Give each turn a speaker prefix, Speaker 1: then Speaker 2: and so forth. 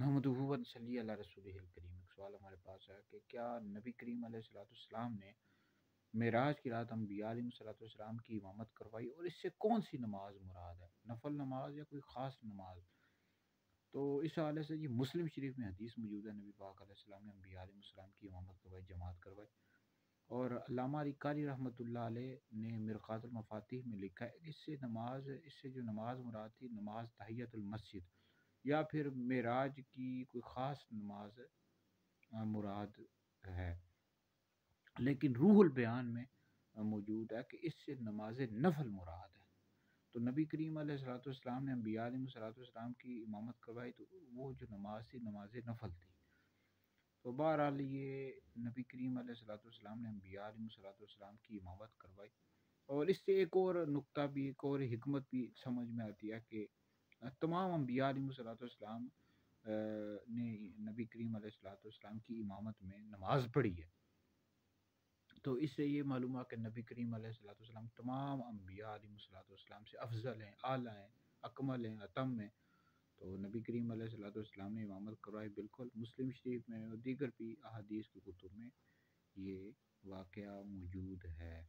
Speaker 1: نحمدہ و نصلی علی رسولہ الکریم۔ ایک سوال ہمارے پاس ہے کہ کیا نبی کریم علیہ السلام نے معراج کی رات انبیاء علیہ السلام کی امامت کروائی، اور اس سے کون سی نماز مراد ہے، نفل نماز یا کوئی خاص نماز؟ تو اس حوالے سے یہ مسلم شریف میں حدیث موجود ہے، نبی پاک علیہ السلام نے انبیاء علیہ السلام کی امامت کروائی، جماعت کروائی۔ اور علامہ علی قاری رحمۃ اللہ علیہ نے مرقات المفاتیح میں لکھا ہے کہ اس سے جو نماز مراد تھی، نماز تحیت المسجد یا پھر معراج کی کوئی خاص نماز مراد ہے، لیکن روح البیان میں موجود ہے کہ اس سے نماز نفل مراد ہے۔ تو نبی کریم علیہ السلام نے انبیاء علیہ السلام کی امامت کروائی، تو وہ جو نماز تھی نماز نفل تھی۔ تو بہرحال یہ نبی کریم علیہ السلام نے انبیاء علیہ السلام کی امامت کروائی، اور اس سے ایک اور نقطہ بھی، ایک اور حکمت بھی سمجھ میں آتی ہے کہ تمام انبیاء علیہ السلام نے نبی کریم علیہ السلام کی امامت میں نماز پڑھی ہے۔ تو اس سے یہ معلوم ہے کہ نبی کریم علیہ السلام تمام انبیاء علیہ السلام سے افضل ہیں، اعلیٰ ہیں، اکمل ہیں، اتم ہیں۔ تو نبی کریم علیہ السلام نے امامت کروائی، بالکل مسلم شریف میں اور دیگر بھی احادیث کی کتب میں یہ واقعہ موجود ہے۔